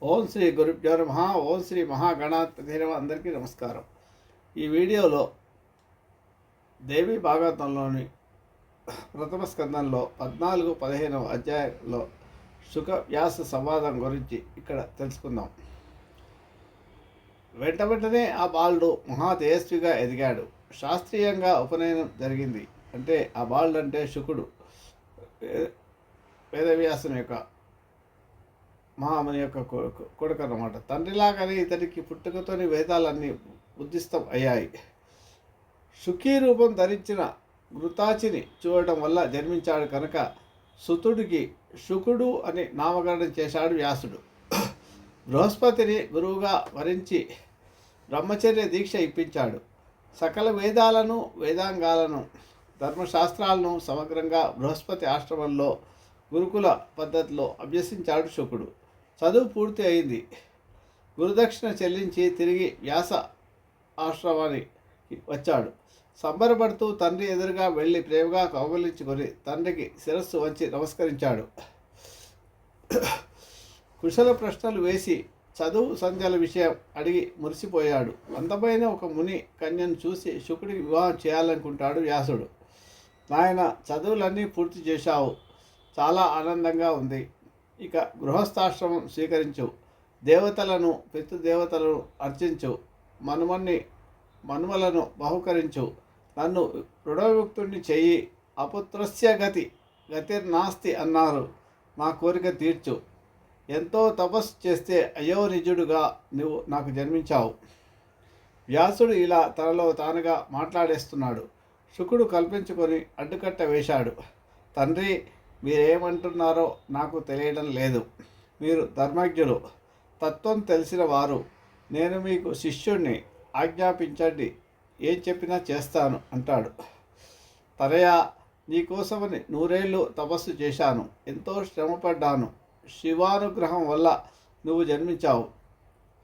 ఓం శ్రీ గురుభ్యో నమః. ఓం శ్రీ మహాగణాధిపతి నమః. అందరికీ నమస్కారం. ఈ వీడియోలో దేవి భాగవతంలోని ప్రథమ స్కందంలో 14-15 అధ్యాయంలో శుక వ్యాస సంవాదం గురించి ఇక్కడ తెలుసుకుందాం. వెంటనే ఆ బాలుడు మహా తేజస్విగా ఎదిగాడు. శాస్త్రీయంగా ఉపనయనం జరిగింది. అంటే ఆ బాలుడు అంటే శుకుడు, వేదవ్యాసుని యొక్క మహాముని యొక్క కొడుకు అన్నమాట. తండ్రిలాగానే ఇతడికి పుట్టుకతోని వేదాలన్నీ బుద్ధిస్థం అయ్యాయి. శుకీ రూపం ధరించిన ఘృతాచిని చూడటం వల్ల జన్మించాడు కనుక సుతుడికి శుకుడు అని నామకరణం చేశాడు వ్యాసుడు. బృహస్పతిని గురువుగా వరించి బ్రహ్మచర్య దీక్ష ఇప్పించాడు. సకల వేదాలను, వేదాంగాలను, ధర్మశాస్త్రాలను సమగ్రంగా బృహస్పతి ఆశ్రమంలో గురుకుల పద్ధతిలో అభ్యసించాడు శుకుడు. చదువు పూర్తి అయింది. గురుదక్షిణ చెల్లించి తిరిగి వ్యాస ఆశ్రమానికి వచ్చాడు. సంబరపడుతూ తండ్రి ఎదురుగా వెళ్ళి ప్రేమగా కౌగలించుకొని తండ్రికి శిరస్సు వంచి నమస్కరించాడు. కుశల ప్రశ్నలు వేసి చదువు సంధ్యల విషయం అడిగి మురిసిపోయాడు. అందమైన ఒక ముని కన్యను చూసి శుకుడికి వివాహం చేయాలనుకుంటాడు వ్యాసుడు. నాయన, చదువులన్నీ పూర్తి చేశావు, చాలా ఆనందంగా ఉంది. ఇక గృహస్థాశ్రమం స్వీకరించు, దేవతలను, పితృదేవతలను అర్చించు, మనుమలను బహుకరించు, నన్ను రుణవిముక్తుడిని చెయ్యి. అపుత్రస్య గతిర్నాస్తి అన్నారు. నా కోరిక తీర్చు. ఎంతో తపస్సు చేస్తే అయోనిజుడుగా నువ్వు నాకు జన్మించావు. వ్యాసుడు ఇలా తనలో తానుగా మాట్లాడేస్తున్నాడు. శుకుడు కల్పించుకొని అడ్డుకట్ట వేశాడు. తండ్రి, మీరేమంటున్నారో నాకు తెలియడం లేదు. మీరు ధర్మజ్ఞులు, తత్వం తెలిసిన వారు. నేను మీకు శిష్యుణ్ణి, ఆజ్ఞాపించండి, ఏం చెప్పినా చేస్తాను అంటాడు. తనయ, నీకోసమని 100 ఏళ్ళు తపస్సు చేశాను, ఎంతో శ్రమపడ్డాను. శివానుగ్రహం వల్ల నువ్వు జన్మించావు.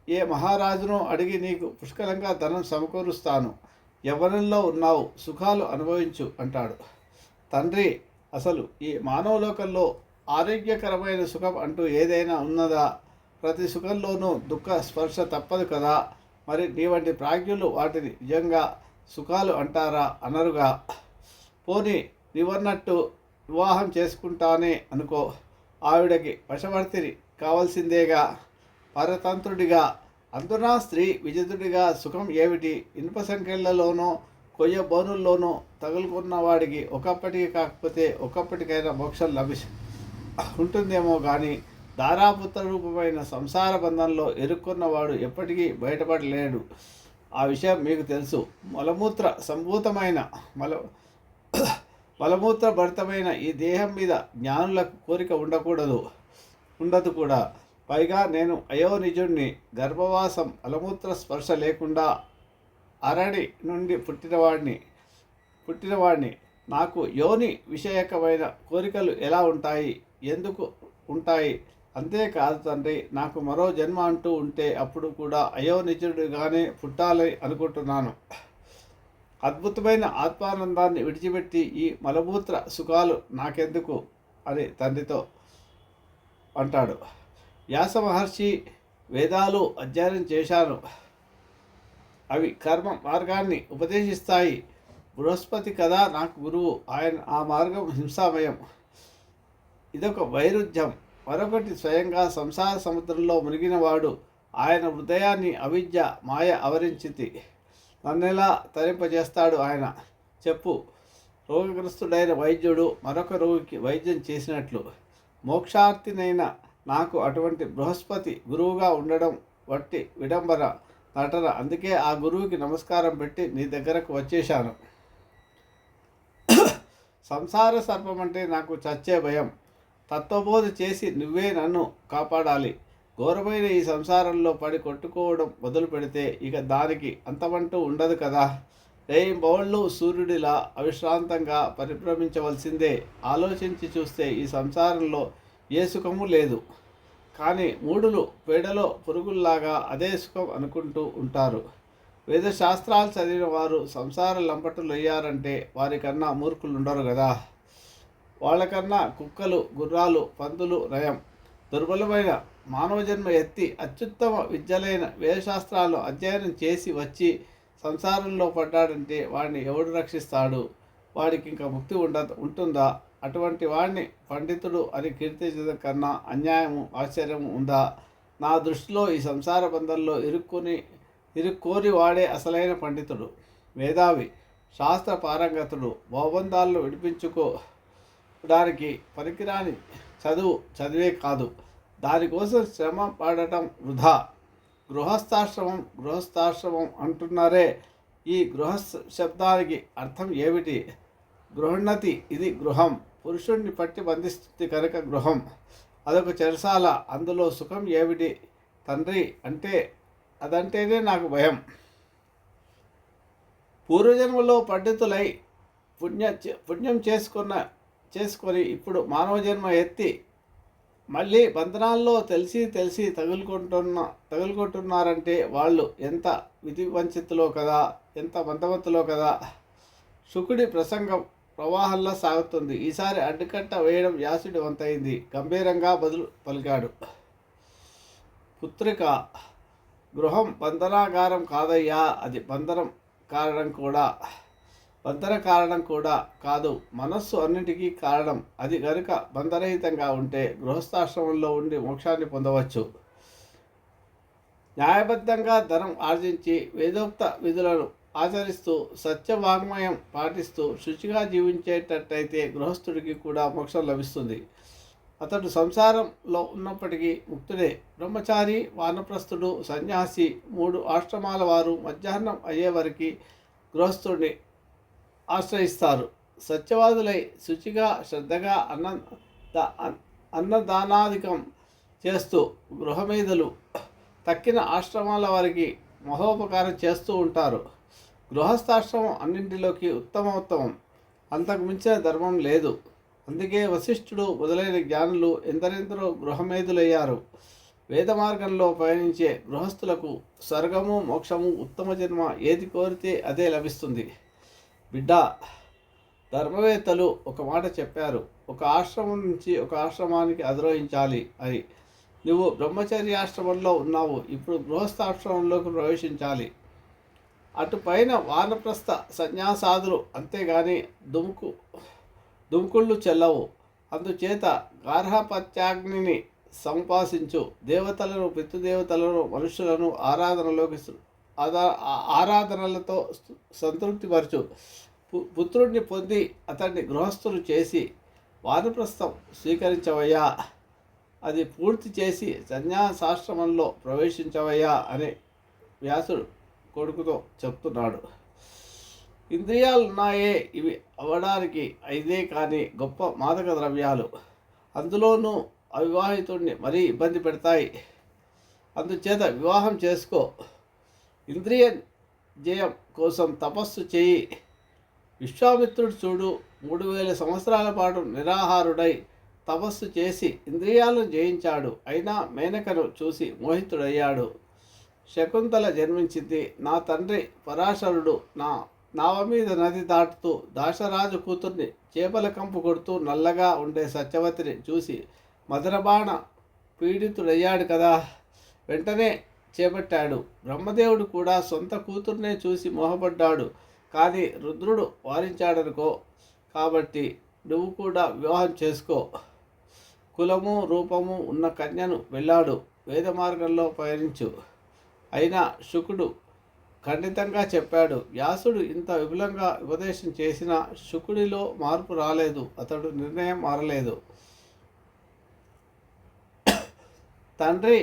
ఏ మహారాజునో అడిగి నీకు పుష్కలంగా ధనం సమకూరుస్తాను. యవ్వనంలో ఉన్నావు, సుఖాలు అనుభవించు అంటాడు. తండ్రి, అసలు ఈ మానవలోకంలో ఆరోగ్యకరమైన సుఖం అంటూ ఏదైనా ఉన్నదా? ప్రతి సుఖంలోనూ దుఃఖ స్పర్శ తప్పదు కదా. మరి నీ వంటి ప్రాజ్ఞులు వాటిని నిజంగా సుఖాలు అంటారా? అనరుగా. పోనీ నీవన్నట్టు వివాహం చేసుకుంటానే అనుకో, ఆవిడకి వశవర్తిని కావాల్సిందేగా. పరతంత్రుడిగా, అందునా స్త్రీ విజితుడిగా సుఖం ఏమిటి? ఇనుప సంఖ్యలలోనో కొయ్య బోనుల్లోనూ తగులుకున్న వాడికి ఒకప్పటికి కాకపోతే ఒకప్పటికైనా మోక్షం ఉంటుందేమో కానీ ధారాపుత్ర రూపమైన సంసార బంధంలో ఇరుక్కున్నవాడు ఎప్పటికీ బయటపడలేడు. ఆ విషయం మీకు తెలుసు. మలమూత్ర భరితమైన ఈ దేహం మీద జ్ఞానులకు కోరిక ఉండదు కూడా. పైగా నేను అయోనిజుణ్ణి, గర్భవాసం, మలమూత్ర స్పర్శ లేకుండా అరణి నుండి పుట్టినవాడిని. నాకు యోని విషయకమైన కోరికలు ఎలా ఉంటాయి? ఎందుకు ఉంటాయి? అంతేకాదు తండ్రి, నాకు మరో జన్మ అంటూ ఉంటే అప్పుడు కూడా అయోనిజుడిగానే పుట్టాలని అనుకుంటున్నాను. అద్భుతమైన ఆత్మానందాన్ని విడిచిపెట్టి ఈ మలమూత్ర సుఖాలు నాకెందుకు అని తండ్రితో అంటాడు. వ్యాస మహర్షి, వేదాలు అధ్యయనం చేశాను, అవి కర్మ మార్గాన్ని ఉపదేశిస్తాయి. బృహస్పతి కదా నాకు గురువు, ఆయన ఆ మార్గం హింసామయం. ఇదొక వైరుధ్యం. మరొకటి, స్వయంగా సంసార సముద్రంలో మునిగినవాడు. ఆయన హృదయాన్ని అవిద్య, మాయ ఆవరించింది. నన్నెలా తరింపజేస్తాడు ఆయన? చెప్పు. రోగగ్రస్తుడైన వైద్యుడు మరొక రోగికి వైద్యం చేసినట్లు మోక్షార్థినైన నాకు అటువంటి బృహస్పతి గురువుగా ఉండడం వట్టి విడంబన, నటన. అందుకే ఆ గురువుకి నమస్కారం పెట్టి నీ దగ్గరకు వచ్చేశాను. సంసార సర్పం అంటే నాకు చచ్చే భయం. తత్వబోధ చేసి నువ్వే నన్ను కాపాడాలి. ఘోరమైన ఈ సంసారంలో పడి కొట్టుకోవడం మొదలు పెడితే ఇక దానికి అంతమంటూ ఉండదు కదా. రేయింబవళ్ళు సూర్యుడిలా అవిశ్రాంతంగా పరిభ్రమించవలసిందే. ఆలోచించి చూస్తే ఈ సంసారంలో ఏ సుఖము లేదు. కానీ మూఢులు పేడలో పురుగుల్లాగా అదే సుఖం అనుకుంటూ ఉంటారు. వేదశాస్త్రాలు చదివిన వారు సంసార లంపటులు అయ్యారంటే వారికన్నా మూర్ఖులు ఉండరు కదా. వాళ్ళకన్నా కుక్కలు, గుర్రాలు, పందులు నయం. దుర్బలమైన మానవ జన్మ ఎత్తి అత్యుత్తమ విద్యలైన వేదశాస్త్రాలను అధ్యయనం చేసి వచ్చి సంసారంలో పడ్డాడంటే వాడిని ఎవడు రక్షిస్తాడు? వాడికి ఇంకా ముక్తి ఉంటుందా? అటువంటి వాడిని పండితుడు అని కీర్తించడం కన్నా అన్యాయము ఆశ్చర్యము ఉందా? నా దృష్టిలో ఈ సంసార బంధంలో ఇరుక్కోని వాడే అసలైన పండితుడు, మేధావి, శాస్త్ర పారంగతుడు. భవబంధాలను విడిపించుకోవడానికి పనికిరాని చదివే కాదు, దానికోసం శ్రమ పడటం వృధా. గృహస్థాశ్రమం అంటున్నారే, ఈ శబ్దానికి అర్థం ఏమిటి? గృహన్నతి, ఇది గృహం. పురుషుణ్ణి పట్టి బంధిస్తుంది కనుక గృహం. అదొక చెరసాల. అందులో సుఖం ఏమిటి తండ్రి అంటే? అదంటేనే నాకు భయం. పూర్వజన్మలో పండితులై పుణ్యం చేసుకొని ఇప్పుడు మానవ జన్మ ఎత్తి మళ్ళీ బంధనాల్లో తెలిసి తగులుకుంటున్నారంటే వాళ్ళు ఎంత విధి వంచితులో కదా, ఎంత మందవంతులో కదా. శుకుడి ప్రసంగం ప్రవాహంలో సాగుతుంది. ఈసారి అడ్డుకట్ట వేయడం వ్యాసుడి వంతైంది. గంభీరంగా బదులు పలికాడు. పుత్రిక, గృహం బంధనాగారం కాదయ్యా, అది బంధన కారణం కూడా కాదు. మనస్సు అన్నిటికీ కారణం. అది గనుక బంధరహితంగా ఉంటే గృహస్థాశ్రమంలో ఉండి మోక్షాన్ని పొందవచ్చు. న్యాయబద్ధంగా ధనం ఆర్జించి వేదోక్త విధులను ఆచరిస్తూ సత్యవాంగ్మయం పాటిస్తూ శుచిగా జీవించేటట్టయితే గృహస్థుడికి కూడా మోక్షం లభిస్తుంది. అతడు సంసారంలో ఉన్నప్పటికీ ముక్తుడే. బ్రహ్మచారి, వానప్రస్థుడు, సన్యాసి, 3 ఆశ్రమాల వారు మధ్యాహ్నం అయ్యేవరకు గృహస్థుడిని ఆశ్రయిస్తారు. సత్యవాదులై శుచిగా శ్రద్ధగా అన్నదానాధికం చేస్తూ గృహమీదులు తక్కిన ఆశ్రమాల వారికి మహోపకారం చేస్తూ ఉంటారు. గృహస్థాశ్రమం అన్నింటిలోకి ఉత్తమోత్తమం. అంతకు మించిన ధర్మం లేదు. అందుకే వశిష్ఠుడు మొదలైన జ్ఞానులు ఎందరెందరో గృహమేధులయ్యారు. వేద మార్గంలో పయనించే గృహస్థులకు స్వర్గము, మోక్షము, ఉత్తమ జన్మ ఏది కోరితే అదే లభిస్తుంది. బిడ్డ, ధర్మవేత్తలు ఒక మాట చెప్పారు, ఒక ఆశ్రమం నుంచి ఒక ఆశ్రమానికి అధిరోహించాలి అని. నువ్వు బ్రహ్మచర్యాశ్రమంలో ఉన్నావు, ఇప్పుడు గృహస్థాశ్రమంలోకి ప్రవేశించాలి. అటుపైన వానప్రస్థ సన్యాసాదులు, అంతేగాని దుముకుళ్ళు చెల్లవు. అందుచేత గార్హపత్యాగ్నిని సంపాసించు. దేవతలను, పితృదేవతలను, మనుషులను ఆరాధనలతో సంతృప్తిపరచు. పుత్రుడిని పొంది అతన్ని గృహస్థులు చేసి వానప్రస్థం స్వీకరించవయ్యా. అది పూర్తి చేసి సన్యాసాశ్రమంలో ప్రవేశించవయ్యా అని వ్యాసుడు కొడుకుతో చెప్తున్నాడు. ఇంద్రియాలున్నాయే, ఇవి అవ్వడానికి ఐదే కానీ గొప్ప మాదక ద్రవ్యాలు. అందులోనూ అవివాహితుడిని మరీ ఇబ్బంది పెడతాయి. అందుచేత వివాహం చేసుకో. ఇంద్రియ జయం కోసం తపస్సు చేయి. విశ్వామిత్రుడు చూడు, 3000 సంవత్సరాల పాటు నిరాహారుడై తపస్సు చేసి ఇంద్రియాలను జయించాడు. అయినా మేనకను చూసి మోహితుడయ్యాడు. శకుంతల జన్మించింది. నా తండ్రి పరాశరుడు నావ మీద నది దాటుతూ దాశరాజు కూతుర్ని చేపల కంపు కొడుతూ నల్లగా ఉండే సత్యవతిని చూసి మదనబాణ పీడితుడయ్యాడు కదా. వెంటనే చేపట్టాడు. బ్రహ్మదేవుడు కూడా సొంత కూతుర్నే చూసి మోహపడ్డాడు. కానీ రుద్రుడు వారించాడనుకో. కాబట్టి నువ్వు కూడా వివాహం చేసుకో. కులము రూపము ఉన్న కన్యను వెళ్ళాడు. వేద మార్గంలో పయనించు. అయినా శుకుడు ఖండితంగా చెప్పాడు. వ్యాసుడు ఇంత విపులంగా ఉపదేశం చేసినా శుకుడిలో మార్పు రాలేదు. అతడు నిర్ణయం మారలేదు. తండ్రి,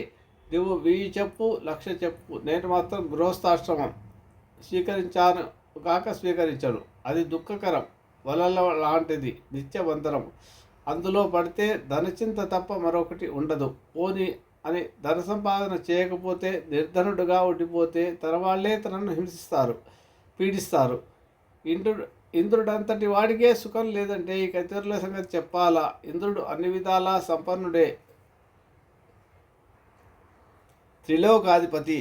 నువ్వు 1000 చెప్పు, 1,00,000 చెప్పు, నేను మాత్రం గృహస్థాశ్రమం స్వీకరించను. అది దుఃఖకరం, వలల లాంటిది, నిత్యబంధనం. అందులో పడితే ధనచింత తప్ప మరొకటి ఉండదు. పోని అని ధన సంపాదన చేయకపోతే, నిర్ధనుడుగా ఉండిపోతే తన వాళ్ళే తనను హింసిస్తారు, పీడిస్తారు. ఇంద్రుడంతటి వాడికే సుఖం లేదంటే ఇక ఇతరుల సంగతి చెప్పాలా? ఇంద్రుడు అన్ని విధాలా సంపన్నుడే, త్రిలోకాధిపతి.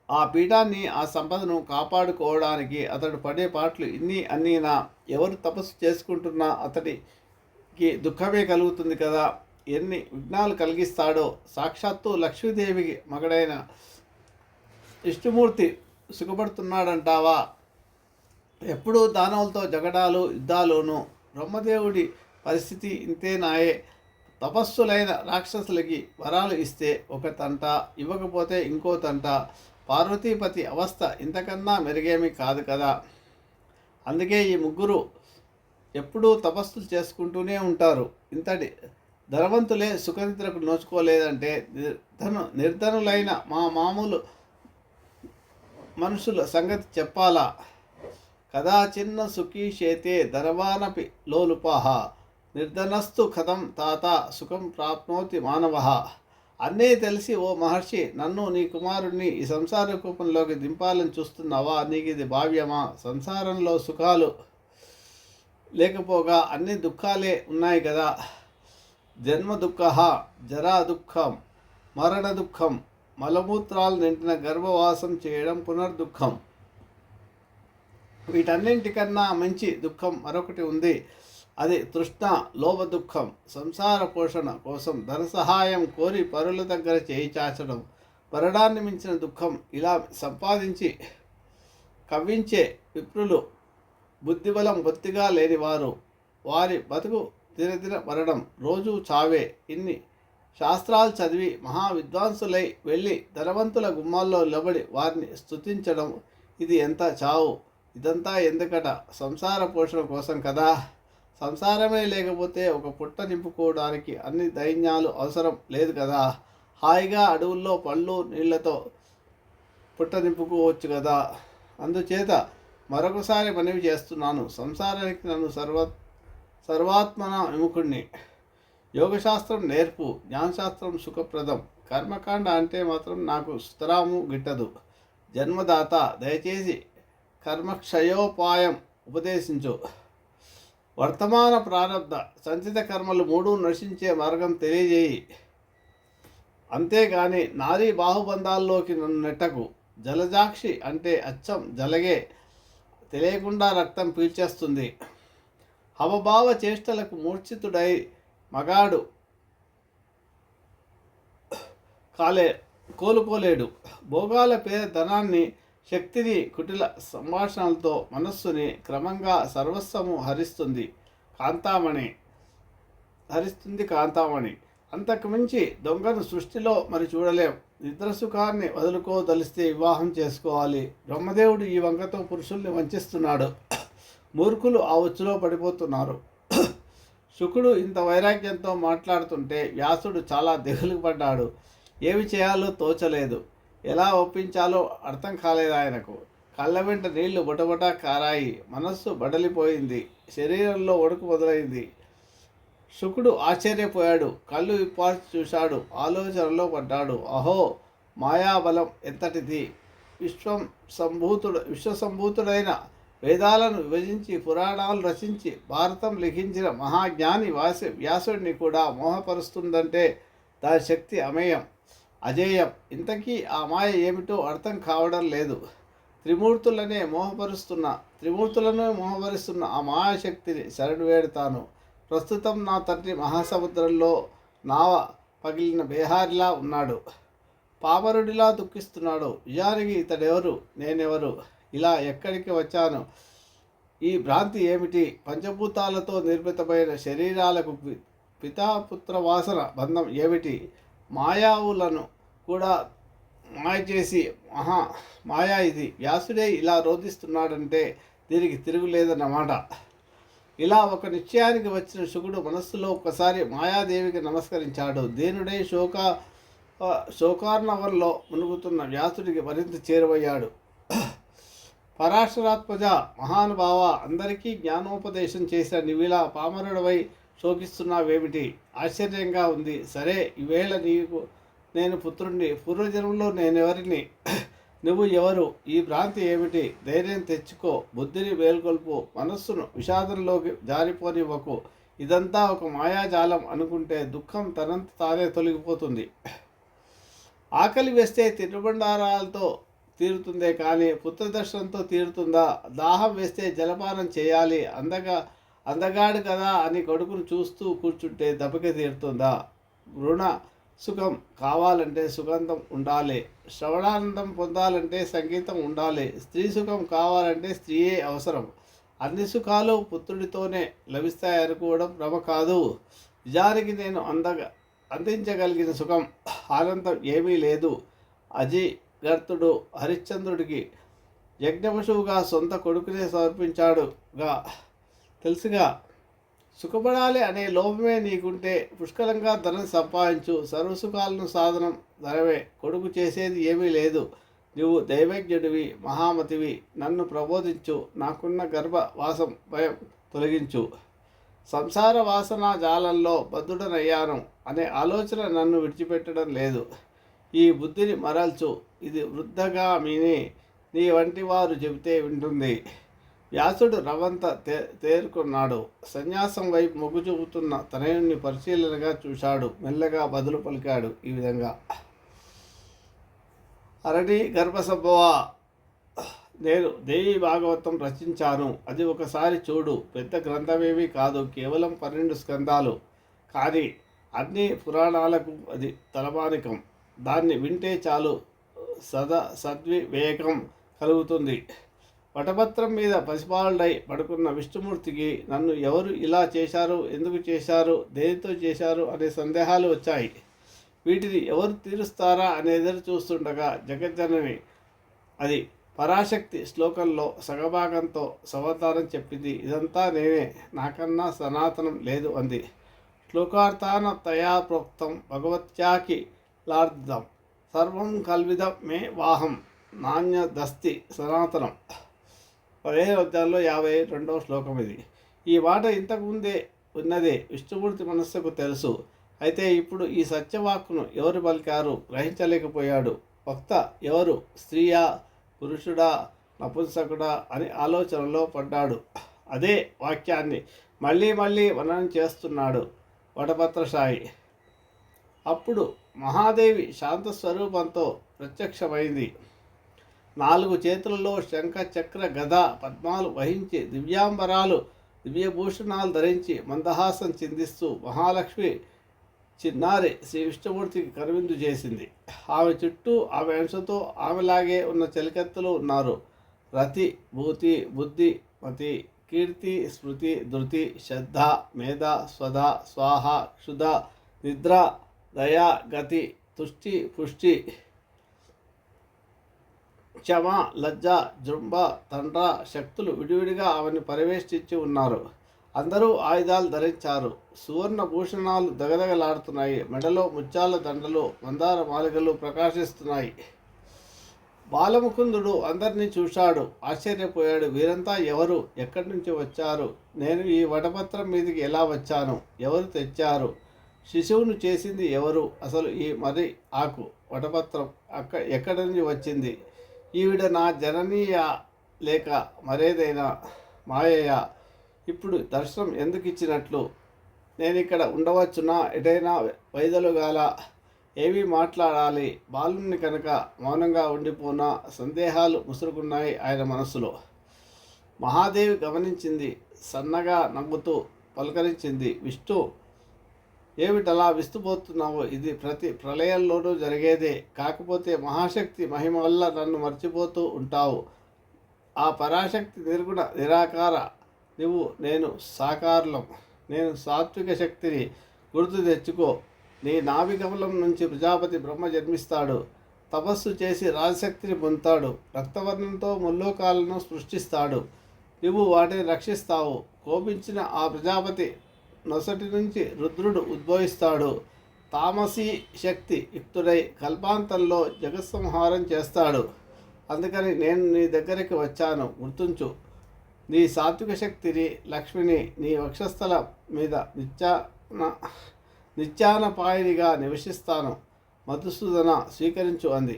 ఆ పీఠాన్ని, ఆ సంపదను కాపాడుకోవడానికి అతడు పడే పాటలు అన్నీనా? ఎవరు తపస్సు చేసుకుంటున్నా అతడికి దుఃఖమే కలుగుతుంది కదా. ఎన్ని విఘ్నాలు కలిగిస్తాడో. సాక్షాత్తు లక్ష్మీదేవికి మగడైన విష్ణుమూర్తి సుఖపడుతున్నాడంటావా? ఎప్పుడూ దానవులతో జగడాలు యుద్ధాలును. బ్రహ్మదేవుడి పరిస్థితి ఇంతేనాయే. తపస్సులైన రాక్షసులకి వరాలు ఇస్తే ఒక తంట, ఇవ్వకపోతే ఇంకో తంట. పార్వతీపతి అవస్థ ఇంతకన్నా మెరుగేమీ కాదు కదా. అందుకే ఈ ముగ్గురు ఎప్పుడూ తపస్సులు చేసుకుంటూనే ఉంటారు. ఇంతటి ధనవంతులే సుఖనిద్రకు నోచుకోలేదంటే నిర్ధనులైన మా మామూలు మనుషుల సంగతి చెప్పాలా? కదాచిన్న సుఖీ శేతే ధనవానపి లోలుపః నిర్ధనస్తు కథం తాత సుఖం ప్రాప్నోతి మానవః. అన్నీ తెలిసి ఓ మహర్షి, నన్ను నీ కుమారుణ్ణి ఈ సంసార కూపంలోకి దింపాలని చూస్తున్నావా? నీకు ఇది భావ్యమా? సంసారంలో సుఖాలు లేకపోగా అన్ని దుఃఖాలే ఉన్నాయి కదా. జన్మ దుఃఖ, జరా దుఃఖం, మరణ దుఃఖం, మలమూత్రాలు నిండిన గర్భవాసం చేయడం పునర్దుఃఖం. వీటన్నింటికన్నా మంచి దుఃఖం మరొకటి ఉంది. అది తృష్ణ, లోభ దుఃఖం. సంసార పోషణ కోసం ధన సహాయం కోరి పరుల దగ్గర చేయి చాచడం మరణాన్ని మించిన దుఃఖం. ఇలా సంపాదించి కవ్వించే విప్రులు, బుద్ధిబలం బొత్తిగా లేనివారు, వారి బతుకు దినదిన మరణం, రోజు చావే. ఇన్ని శాస్త్రాలు చదివి మహావిద్వాంసులై వెళ్ళి ధనవంతుల గుమ్మాల్లో నిలబడి వారిని స్తుతించడం, ఇది ఎంత చావు! ఇదంతా ఎందుకట? సంసార పోషణ కోసం కదా. సంసారమే లేకపోతే ఒక పుట్ట నింపుకోవడానికి అన్ని దైన్యాలు అవసరం లేదు కదా. హాయిగా అడవుల్లో పళ్ళు నీళ్లతో పుట్ట నింపుకోవచ్చు కదా. అందుచేత మరొకసారి మనవి చేస్తున్నాను, సంసారానికి నన్ను సర్వాత్మన విముఖుణ్ణి. యోగశాస్త్రం నేర్పు, జ్ఞానశాస్త్రం సుఖప్రదం. కర్మకాండ అంటే మాత్రం నాకు సుతరాము గిట్టదు. జన్మదాత, దయచేసి కర్మక్షయోపాయం ఉపదేశించు. వర్తమాన ప్రారబ్ధ సంచిత కర్మలు మూడు నశించే మార్గం తెలియజేయి. అంతేగాని నారీ బాహుబంధాల్లోకి నన్ను నెట్టకు. జలజాక్షి అంటే అచ్చం జలగే, తెలియకుండా రక్తం పీల్చేస్తుంది. హవభావ చేష్టలకు మూర్ఛితుడై మగాడు కోలుకోలేడు. భోగాల పేద ధనాన్ని, శక్తిని, కుటిల సంభాషణలతో మనస్సుని క్రమంగా సర్వస్వము హరిస్తుంది కాంతామణి. అంతకుమించి దొంగను సృష్టిలో మరి చూడలేం. నిద్ర సుఖాన్ని వదులుకోదలిస్తే వివాహం చేసుకోవాలి. బ్రహ్మదేవుడు ఈ వంకతో పురుషుల్ని వంచిస్తున్నాడు. మూర్ఖులు ఆ ఉచ్చులో పడిపోతున్నారు. శుకుడు ఇంత వైరాగ్యంతో మాట్లాడుతుంటే వ్యాసుడు చాలా దిగులు పడ్డాడు. ఏమి చేయాలో తోచలేదు. ఎలా ఒప్పించాలో అర్థం కాలేదు ఆయనకు. కళ్ళ వెంట నీళ్లు బొటబొట కారాయి. మనస్సు బడలిపోయింది. శరీరంలో వణుకు మొదలైంది. శుకుడు ఆశ్చర్యపోయాడు. కళ్ళు విప్పార్చి చూశాడు. ఆలోచనలో పడ్డాడు. అహో, మాయాబలం ఎంతటిది! విశ్వసంభూతుడైన వేదాలను విభజించి పురాణాలు రచించి భారతం లిఖించిన మహాజ్ఞాని వ్యాసుడిని కూడా మోహపరుస్తుందంటే దాని శక్తి అమేయం, అజేయం. ఇంతకీ ఆ మాయ ఏమిటో అర్థం కావడం లేదు. త్రిమూర్తులను మోహపరుస్తున్న ఆ మాయాశక్తిని శరణు వేడుతాను. ప్రస్తుతం నా తండ్రి మహాసముద్రంలో నావ పగిలిన బేహారిలా ఉన్నాడు. పామరుడిలా దుఃఖిస్తున్నాడు. నిజానికి ఇతడెవరు, నేనెవరు, ఇలా ఎక్కడికి వచ్చాను, ఈ భ్రాంతి ఏమిటి? పంచభూతాలతో నిర్మితమైన శరీరాలకు పితాపుత్ర వాసన బంధం ఏమిటి? మాయావులను కూడా మాయ చేసి మాయా ఇది. వ్యాసుడే ఇలా రోధిస్తున్నాడంటే దీనికి తిరుగులేదన్నమాట. ఇలా ఒక నిశ్చయానికి వచ్చిన శుకుడు మనస్సులో ఒక్కసారి మాయాదేవికి నమస్కరించాడు. దీనుడై శోకార్ణవంలో మునుగుతున్న వ్యాసుడికి మరింత చేరువయ్యాడు. పరాశరాత్మజ, మహానుభావ, అందరికీ జ్ఞానోపదేశం చేసిన నీవిలా పామరుడవై శోకిస్తున్నావేమిటి? ఆశ్చర్యంగా ఉంది. సరే, ఈవేళ నీకు నేను పుత్రుణ్ణి. పూర్వజన్మలో నేనెవరిని? నువ్వు ఎవరు? ఈ భ్రాంతి ఏమిటి? ధైర్యం తెచ్చుకో, బుద్ధిని మేల్కొల్పు, మనస్సును విషాదంలోకి జారిపోనివ్వకు. ఇదంతా ఒక మాయాజాలం అనుకుంటే దుఃఖం తనంత తానే తొలగిపోతుంది. ఆకలి వేస్తే తినుబండారాలతో తీరుతుందే కానీ పుత్రదర్శనంతో తీరుతుందా? దాహం వేస్తే జలపానం చేయాలి. అందగాడు కదా అని కొడుకును చూస్తూ కూర్చుంటే దెబ్బకి తీరుతుందా? రుణ సుఖం కావాలంటే సుగంధం ఉండాలి, శ్రవణానందం పొందాలంటే సంగీతం ఉండాలి, స్త్రీ సుఖం కావాలంటే స్త్రీయే అవసరం. అన్ని సుఖాలు పుత్రుడితోనే లభిస్తాయనుకోవడం భ్రమ కాదు. నిజానికి నేను అందించగలిగిన సుఖం, ఆనందం ఏమీ లేదు. అజిగర్తుడు హరిశ్చంద్రుడికి యజ్ఞపశువుగా సొంత కొడుకునే సమర్పించాడుగా తెలుసుగా. సుఖపడాలి అనే లోపమే నీకుంటే పుష్కలంగా ధనం సంపాదించు, సర్వసుఖాలను సాధనం ధనమే. కొడుకు చేసేది ఏమీ లేదు. నువ్వు దైవజ్ఞుడివి, మహామతివి. నన్ను ప్రబోధించు, నాకున్న గర్భవాసం భయం తొలగించు. సంసార వాసన జాలంలో బద్ధుడనయ్యాను అనే ఆలోచన నన్ను విడిచిపెట్టడం లేదు. ఈ బుద్ధిని మరల్చు, ఇది వృద్ధగామిని నీ వంటి వారు చెబితే వింటుంది. వ్యాసుడు రవంత తేరుకున్నాడు. సన్యాసం వైపు మొగ్గు చూపుతున్న తనయుణ్ణి పరిశీలనగా చూశాడు. మెల్లగా బదులు పలికాడు ఈ విధంగా: అరణి గర్భసభవ, నేను దేవి భాగవతం రచించాను. అది ఒకసారి చూడు. పెద్ద గ్రంథమేమీ కాదు, కేవలం 12 స్కందాలు. కానీ అన్ని పురాణాలకు అది తలమానికం. దాన్ని వింటే చాలు, సద్వివేకం కలుగుతుంది. వటపత్రం మీద పసిపాలుడై పడుకున్న విష్ణుమూర్తికి నన్ను ఎవరు ఇలా చేశారు, ఎందుకు చేశారు, దేనితో చేశారు అనే సందేహాలు వచ్చాయి. వీటిని ఎవరు తీరుస్తారా అని ఎదురు చూస్తుండగా జగజ్జనని అది పరాశక్తి శ్లోకంలో సగభాగంతో సమాధానం చెప్పింది. ఇదంతా నేనే, నాకన్నా సనాతనం లేదు అంది. శ్లోకార్థాన తయా ప్రోక్తం భగవత్యాకి లార్ధం సర్వం కల్విదం మే వాహం నాణ్యదస్తి సనాతనం. 15వ అధ్యాయంలో 52వ శ్లోకం ఇది. ఈ మాట ఇంతకుముందే ఉన్నదే విష్ణుమూర్తి మనస్సుకు తెలుసు. అయితే ఇప్పుడు ఈ సత్యవాక్కును ఎవరు పలికారు గ్రహించలేకపోయాడు. వక్త ఎవరు, స్త్రీయా, పురుషుడా, నపుంసకుడా అని ఆలోచనలో పడ్డాడు. అదే వాక్యాన్ని మళ్ళీ మళ్ళీ మననం చేస్తున్నాడు వటపత్రశాయి. అప్పుడు మహాదేవి శాంత స్వరూపంతో ప్రత్యక్షమైంది. 4 చేతులలో శంఖ చక్ర గద పద్మాలు వహించి దివ్యాంబరాలు దివ్యభూషణాలు ధరించి మందహాసం చిందిస్తూ మహాలక్ష్మి చిన్నారి శ్రీ విష్ణుమూర్తికి కనువిందు చేసింది. ఆమె చుట్టూ ఆమె అంశతో ఆమెలాగే ఉన్న చెలికత్తెలు ఉన్నారు. రతి, భూతి, బుద్ధి, మతి, కీర్తి, స్మృతి, ధృతి, శ్రద్ధ, మేధ, స్వధ, స్వాహ, క్షుధ, నిద్ర, దయ, గతి, తుష్టి, పుష్టి, క్షమ, లజ్జ, జృంభ, తండ్ర శక్తులు విడివిడిగా ఆమెను పరివేష్టించి ఉన్నారు. అందరూ ఆయుధాలు ధరించారు. సువర్ణ భూషణాలు దగదగలాడుతున్నాయి. మెడలో ముత్యాల దండలు, మందార మాలికలు ప్రకాశిస్తున్నాయి. బాలముకుందుడు అందరినీ చూశాడు, ఆశ్చర్యపోయాడు. వీరంతా ఎవరు, ఎక్కడి నుంచి వచ్చారు? నేను ఈ వటపత్రం మీదకి ఎలా వచ్చాను? ఎవరు తెచ్చారు? శిశువును చేసింది ఎవరు? అసలు ఈ మరి ఆకు వటపత్రం ఎక్కడి నుంచి వచ్చింది? ఈవిడ నా జననీయ లేక మరేదైనా మాయయా? ఇప్పుడు దర్శనం ఎందుకు ఇచ్చినట్లు? నేను ఇక్కడ ఉండవచ్చునా? ఎటైనా వైదొలగాల? ఏమీ మాట్లాడాలి? బాలుని కనుక మౌనంగా ఉండిపోనా? సందేహాలు ముసురుకున్నాయి ఆయన మనసులో. మహాదేవి గమనించింది. సన్నగా నవ్వుతూ పలకరించింది. విష్ణు, ఏమిటలా విస్తుపోతున్నావు? ఇది ప్రతి ప్రళయంలోనూ జరిగేదే. కాకపోతే మహాశక్తి మహిమ వల్ల నన్ను మర్చిపోతూ ఉంటావు. ఆ పరాశక్తి నిర్గుణ నిరాకార. నువ్వు, నేను సాకారులం. నేను సాత్విక శక్తిని. గుర్తు తెచ్చుకో. నీ నాభికమలం నుంచి ప్రజాపతి బ్రహ్మ జన్మిస్తాడు. తపస్సు చేసి రాజశక్తిని పొందుతాడు. రక్తవర్ణంతో ముల్లోకాలను సృష్టిస్తాడు. నువ్వు వాటిని రక్షిస్తావు. కోపించిన ఆ ప్రజాపతి నొసటి నుంచి రుద్రుడు ఉద్భవిస్తాడు. తామసీ శక్తి యుక్తుడై కల్పాంతంలో జగత్సంహారం చేస్తాడు. అందుకని నేను నీ దగ్గరికి వచ్చాను. గుర్తుంచు. నీ సాత్విక శక్తిని, లక్ష్మిని నీ వక్షస్థల మీద నిత్యానపాయనిగా నివసిస్తాను. మధుసూదన స్వీకరించు అంది.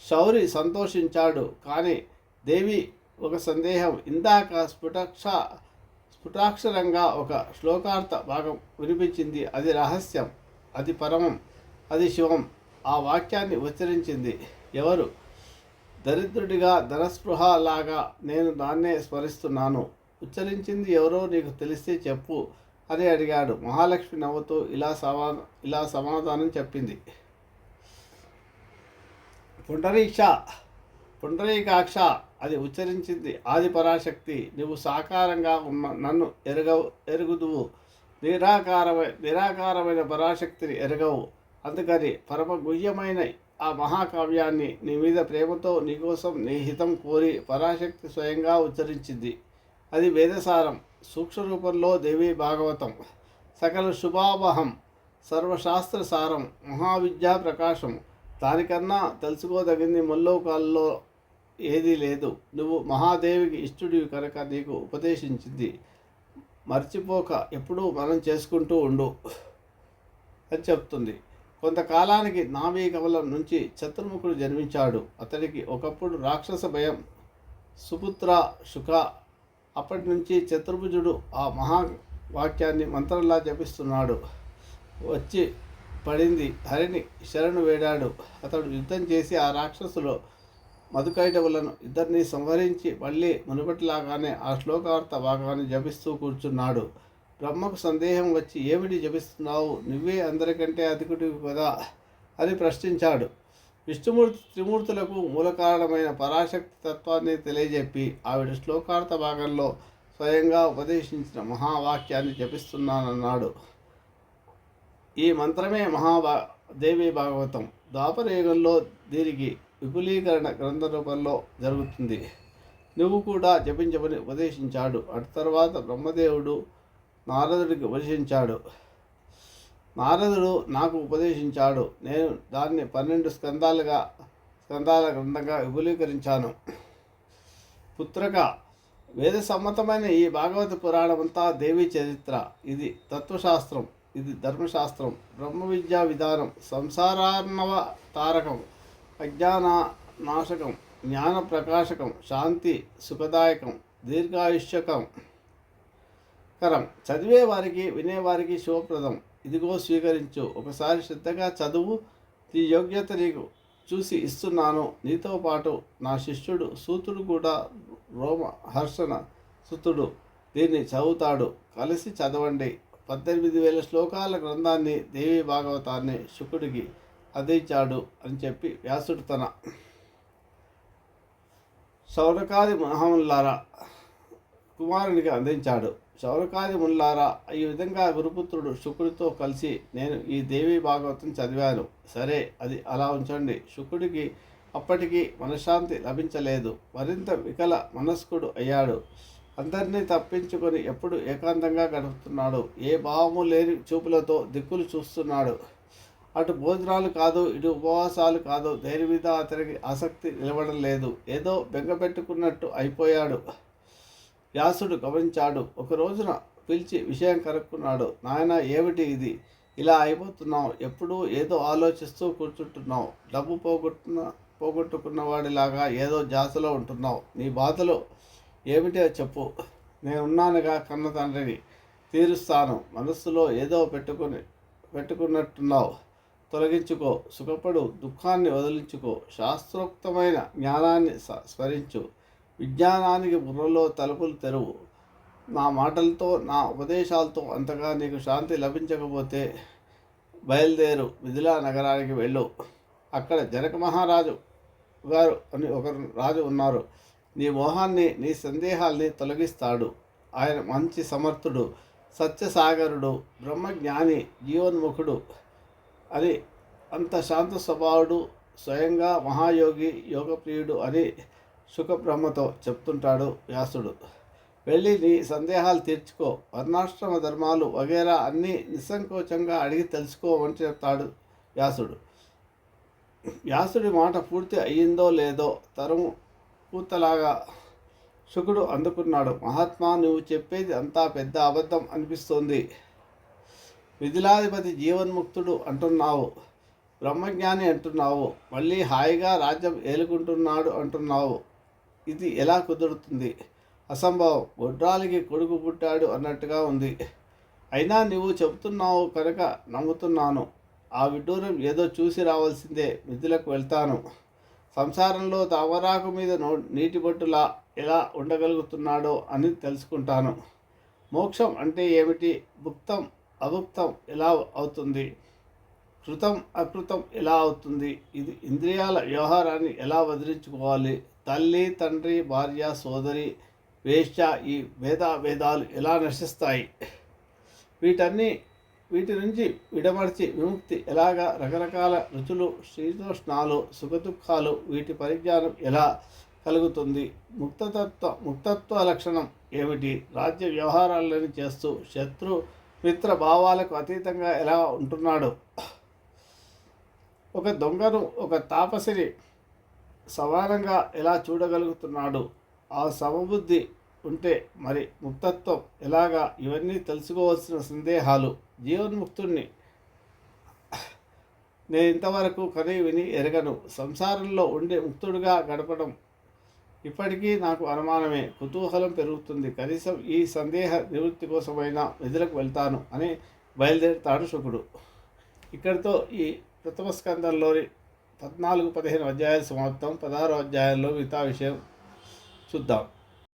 శౌరి సంతోషించాడు. కానీ దేవి ఒక సందేహం. ఇందాక స్ఫుటాక్షరంగా ఒక శ్లోకార్థ భాగం వినిపించింది. అది రహస్యం, అది పరమం, అది శివం. ఆ వాక్యాన్ని ఉచ్చరించింది ఎవరు? దరిద్రుడిగా ధనస్పృహ లాగా నేను దాన్నే స్మరిస్తున్నాను. ఉచ్చరించింది ఎవరో నీకు తెలిస్తే చెప్పు అని అడిగాడు. మహాలక్ష్మి నవ్వుతూ ఇలా సమాధానం చెప్పింది. పుండరీకాక్ష అది ఉచ్చరించింది. ఆది పరాశక్తి, నువ్వు సాకారంగా ఉన్న నన్ను ఎరుగుదువు, నిరాకారమైన పరాశక్తిని ఎరగవు. అందుకని పరమ గుహ్యమైన ఆ మహాకావ్యాన్ని నీ మీద ప్రేమతో నీకోసం నీ హితం కోరి పరాశక్తి స్వయంగా ఉచ్చరించింది. అది వేదసారం, సూక్ష్మ రూపంలో దేవీ భాగవతం, సకల శుభావహం, సర్వశాస్త్ర సారం, మహావిద్యా ప్రకాశం. దానికన్నా తెలుసుకోదగింది ముల్లోకాల్లో ఏదీ లేదు. నువ్వు మహాదేవికి ఇష్టుడివి కనుక నీకు ఉపదేశించింది. మర్చిపోక ఎప్పుడూ మనం చేసుకుంటూ ఉండు అని చెప్తుంది. కొంతకాలానికి నాభి కమలం నుంచి చతుర్ముఖుడు జన్మించాడు. అతడికి ఒకప్పుడు రాక్షస భయం, సుపుత్ర శుక. అప్పటి నుంచి చతుర్భుజుడు ఆ మహావాక్యాన్ని మంత్రంలా జపిస్తున్నాడు. వచ్చి పడింది హరిని శరణు వేడాడు. అతడు యుద్ధం చేసి ఆ రాక్షసులో మధుకైటవులను ఇద్దరిని సంహరించి మళ్ళీ మునుపటిలాగానే ఆ శ్లోకార్థ భాగాన్ని జపిస్తూ కూర్చున్నాడు. బ్రహ్మకు సందేహం వచ్చి, ఏమిటి జపిస్తున్నావు? నువ్వే అందరికంటే అధికుడివి కదా అని ప్రశ్నించాడు. విష్ణుమూర్తి త్రిమూర్తులకు మూల కారణమైన పరాశక్తి తత్వాన్ని తెలియజెప్పి ఆవిడ శ్లోకార్థ భాగంలో స్వయంగా ఉపదేశించిన మహావాక్యాన్ని జపిస్తున్నానన్నాడు. ఈ మంత్రమే దేవీ భాగవతం. ద్వాపర యుగంలో దీనికి విపులీకరణ గ్రంథ రూపంలో జరుగుతుంది. నువ్వు కూడా జపించమని ఉపదేశించాడు. అటు తర్వాత బ్రహ్మదేవుడు నారదుడికి ఉపదేశించాడు. నారదుడు నాకు ఉపదేశించాడు. నేను దాన్ని 12 స్కందాల గ్రంథంగా విపులీకరించాను. పుత్రక, వేద సమ్మతమైన ఈ భాగవత పురాణమంతా దేవీ చరిత్ర. ఇది తత్వశాస్త్రం, ఇది ధర్మశాస్త్రం, బ్రహ్మ విద్యా విధానం, సంసారార్ణవ తారకం, అజ్ఞాన నాశకం, జ్ఞాన ప్రకాశకం, శాంతి సుఖదాయకం, దీర్ఘాయుష్యకం కరం, చదివే వారికి వినేవారికి శుభప్రదం. ఇదిగో స్వీకరించు. ఒకసారి శ్రద్ధగా చదువు. నీ యోగ్యత నీకు చూసి ఇస్తున్నాను. నీతో పాటు నా శిష్యుడు సూతుడు కూడా, రోమహర్షణ సుతుడు, దీన్ని చదువుతాడు. కలిసి చదవండి. 18,000 శ్లోకాల గ్రంథాన్ని, దేవీ భాగవతాన్ని శుకుడికి అందించాడు అని చెప్పి వ్యాసుడు తన శౌనకాది మహాముల్లారా కుమారునికి అందించాడు. శౌనకాది ముల్లారా, ఈ విధంగా గురుపుత్రుడు శుకుడితో కలిసి నేను ఈ దేవీ భాగవతం చదివాను. సరే, అది అలా ఉంచండి. శుకుడికి అప్పటికి మనశ్శాంతి లభించలేదు. మరింత వికల మనస్కుడు అయ్యాడు. అందరినీ తప్పించుకొని ఎప్పుడు ఏకాంతంగా గడుపుతున్నాడు. ఏ భావము లేని చూపులతో దిక్కులు చూస్తున్నాడు. అటు భోజనాలు కాదు, ఇటు ఉపవాసాలు కాదు. దేని మీద అతనికి ఆసక్తి నిలవడం లేదు. ఏదో బెంగపెట్టుకున్నట్టు అయిపోయాడు. వ్యాసుడు గమనించాడు. ఒక రోజున పిలిచి విషయం కనుక్కున్నాడు. నాయన, ఏమిటి ఇది? ఇలా అయిపోతున్నావు? ఎప్పుడూ ఏదో ఆలోచిస్తూ కూర్చుంటున్నావు. డబ్బు పోగొట్టుకున్న వాడిలాగా ఏదో జాతలో ఉంటున్నావు. నీ బాధలు ఏమిటో చెప్పు. నేనున్నానుగా, కన్న తండ్రిని, తీరుస్తాను. మనస్సులో ఏదో పెట్టుకున్నట్టున్నావు. తొలగించుకో, సుఖపడు, దుఃఖాన్ని వదిలించుకో. శాస్త్రోక్తమైన జ్ఞానాన్ని స్మరించు. విజ్ఞానానికి బుర్రలో తలుపులు తెరువు. నా మాటలతో, నా ఉపదేశాలతో అంతగా నీకు శాంతి లభించకపోతే బయలుదేరు, మిథిలా నగరానికి వెళ్ళు. అక్కడ జనక మహారాజు గారు అని ఒక రాజు ఉన్నారు. నీ మోహాన్ని, నీ సందేహాల్ని తొలగిస్తాడు. ఆయన మంచి సమర్థుడు, సత్యసాగరుడు, బ్రహ్మజ్ఞాని, జీవన్ముఖుడు అని, అంత శాంత స్వభావుడు, స్వయంగా మహాయోగి, యోగప్రియుడు అని సుఖబ్రహ్మతో చెప్తుంటాడు వ్యాసుడు. వెళ్ళి నీ సందేహాలు తీర్చుకో. వర్ణాశ్రమ ధర్మాలు వగేరా అన్నీ నిస్సంకోచంగా అడిగి తెలుసుకోమని చెప్తాడు వ్యాసుడు. వ్యాసుడి మాట పూర్తి అయ్యిందో లేదో తరుము పూతలాగా శుకుడు అందుకున్నాడు. మహాత్మా, నువ్వు చెప్పేది అంతా పెద్ద అబద్ధం అనిపిస్తోంది. మిథిలాధిపతి జీవన్ముక్తుడు అంటున్నావు, బ్రహ్మజ్ఞాని అంటున్నావు, మళ్ళీ హాయిగా రాజ్యం ఏలుకుంటున్నాడు అంటున్నావు. ఇది ఎలా కుదురుతుంది? అసంభవం. గుడ్రాలికి కొడుకు పుట్టాడు అన్నట్టుగా ఉంది. అయినా నువ్వు చెబుతున్నావు కనుక నమ్ముతున్నాను. ఆ విడ్డూరం ఏదో చూసి రావాల్సిందే. మిథిలకు వెళ్తాను. సంసారంలో తామరాకు మీద నీటి బొట్టులా ఎలా ఉండగలుగుతున్నాడో అని తెలుసుకుంటాను. మోక్షం అంటే ఏమిటి? భుక్తం అభుక్తం ఎలా అవుతుంది? కృతం అకృతం ఎలా అవుతుంది? ఇది ఇంద్రియాల వ్యవహారాన్ని ఎలా వదిలించుకోవాలి? తల్లి తండ్రి భార్య సోదరి వేశ్య ఈ భేదాలు ఎలా నశిస్తాయి? వీటి నుంచి విడమర్చి విముక్తి ఎలాగా? రకరకాల రుచులు శీతోష్ణాలు సుఖదుఖాలు వీటి పరిజ్ఞానం ఎలా కలుగుతుంది? ముక్తత్వ లక్షణం ఏమిటి? రాజ్య వ్యవహారాలను చేస్తూ శత్రు మిత్ర భావాలకు అతీతంగా ఎలా ఉంటున్నాడు? ఒక దొంగను ఒక తాపసిని సమానంగా ఎలా చూడగలుగుతున్నాడు? ఆ సమబుద్ధి ఉంటే మరి ముక్తత్వం ఎలాగా? ఇవన్నీ తెలుసుకోవాల్సిన సందేహాలు. జీవన్ముక్తుణ్ణి నేను ఇంతవరకు కని విని ఎరగను. సంసారంలో ఉండే ముక్తుడిగా గడపడం ఇప్పటికీ నాకు అనుమానమే. కుతూహలం పెరుగుతుంది. కనీసం ఈ సందేహ నివృత్తి కోసమైనా నిధులకు వెళ్తాను అని బయలుదేరుతాడు శుకుడు. ఇక్కడితో ఈ ప్రథమ స్కందంలోని 14-15 అధ్యాయాలు సమాప్తం. 16వ అధ్యాయంలో మిగతా విషయం చూద్దాం.